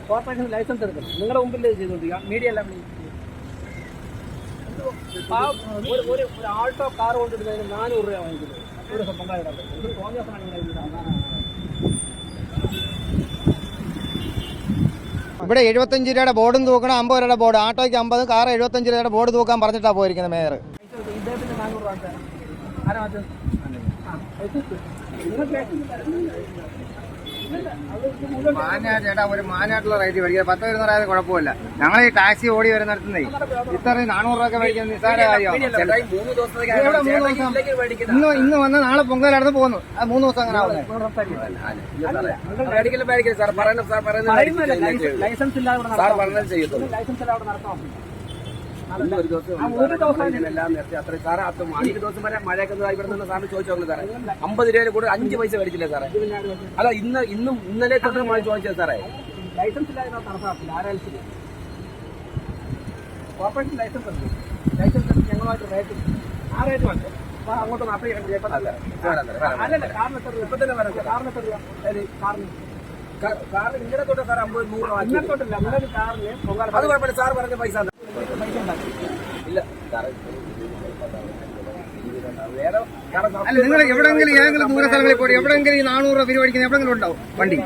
Corporation licence എടുക്കണം. നിങ്ങളുടെ മുമ്പിൽ ചെയ്തുകൊണ്ടിരിക്കുക, മീഡിയ എല്ലാം ഒരു ആൾട്ടോ കാർ കൊണ്ടിടുന്നതിന് 400 രൂപ വാങ്ങിക്കുന്നത് ഒരു പൊങ്കാലയുടെ ഇത് തോന്നിയ ഇവിടെ 75 രൂപയുടെ ബോർഡും തൂക്കണം, 50 രൂപയുടെ ബോർഡ്. ആട്ടോയ്ക്ക് 50, കാർ 75 രൂപയുടെ ബോർഡ് തൂക്കാൻ പറഞ്ഞിട്ടാണ് പോയിരിക്കുന്നത് മേയർ. ഇദ്ദേഹത്തിന് 400 രൂപ ആരാ മാറ്റം? ചേട്ടാ ഒരു മാനായിട്ടുള്ള റേറ്റ് മേടിക്കുക. 10 വരുന്നവരായത് കുഴപ്പമില്ല. ഞങ്ങൾ ഈ ടാക്സി ഓടി വരുന്നിടത്തുനിന്നേ ഇത്രയും 400 രൂപ മേടിക്കുന്നത് നിസ്സാര കാര്യമാണ്. ഇന്ന് വന്ന് നാളെ പൊങ്കലായിരുന്നു പോകുന്നു. അത് 3 ദിവസം അങ്ങനെ ആവുന്നത്. ലൈസൻസ് ഇല്ലാതെ ഒരു ദിവസം എല്ലാം നിർത്തി അത്ര സാറേ. 5 ദിവസം വരെ മഴയൊക്കെ ഇവിടെ നിന്ന് സാറിന് ചോദിച്ചു നോക്കുന്നത് സാറേ. 50 രൂപയിൽ കൂടെ 5 പൈസ മേടിച്ചില്ലേ സാറേ? അല്ല ഇന്നലെ തൊട്ട് ചോദിച്ചത് സാറേ. ലൈസൻസ് ഇല്ലാതെ നടത്താറില്ല. ആരായാലും കോർപ്പറേഷൻ ലൈസൻസ് ഉണ്ട്. ലൈസൻസ് ഞങ്ങളുമായിട്ട് റേറ്റ് ആ റേറ്റ് വേണ്ടേ? അങ്ങോട്ടൊന്ന് അപ്ലൈ ചെയ്യണം. അല്ലല്ല കാറിന് എത്ര രൂപ? ഇപ്പൊ തന്നെ വരാം. കാറിന് എത്ര രൂപ? കാറിന് ഇങ്ങനെ തൊട്ട് സാർ 50 100 രൂപ ഇങ്ങനെ തൊട്ടില്ല. നിങ്ങളുടെ കാറിന് അത് കുഴപ്പമില്ല. സാർ പറഞ്ഞ പൈസ ഇല്ല. അല്ല നിങ്ങൾ എവിടെങ്കിലും ഏതെങ്കിലും ദൂര സ്ഥലങ്ങളിൽ പോയി എവിടെങ്കിലും ഈ 400 രൂപ പരിപാടിക്കുന്നത് എവിടെങ്കിലും ഉണ്ടാവും വണ്ടി.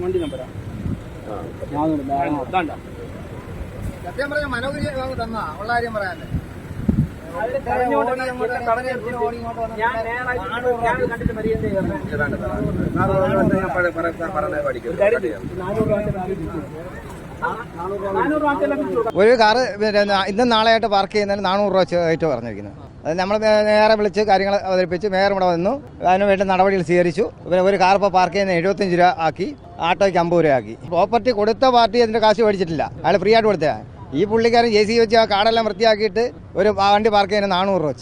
വണ്ടി നമ്പരാ സത്യം പറഞ്ഞ മനോഹരി തന്നാ ഉള്ള കാര്യം പറയാനല്ലേ. ഒരു കാറ് ഇന്നും നാളെയായിട്ട് പാർക്ക് ചെയ്യുന്നതിന് 400 രൂപ ആയിട്ട് പറഞ്ഞിരിക്കുന്നത്. അത് നമ്മൾ നേരെ വിളിച്ച് കാര്യങ്ങൾ അവതരിപ്പിച്ച് മേയർ ഇവിടെ വന്നു. അതിന് വേണ്ട നടപടികൾ സ്വീകരിച്ചു. പിന്നെ ഒരു കാർ ഇപ്പോൾ പാർക്ക് ചെയ്യുന്ന 75 രൂപ ആക്കി, ആട്ടോയ്ക്ക് 50 രൂപ ആക്കി. പ്രോപ്പർട്ടി കൊടുത്ത പാർട്ടി അതിൻ്റെ കാശ് മേടിച്ചിട്ടില്ല. അയാൾ ഫ്രീ ആയിട്ട് കൊടുത്തതാണ്. ഈ പുള്ളിക്കാരൻ JCB വെച്ച് ആ കാടെല്ലാം വൃത്തിയാക്കിയിട്ട് ഒരു വണ്ടി പാർക്ക് ചെയ്യുന്ന 400 രൂപ വെച്ച്.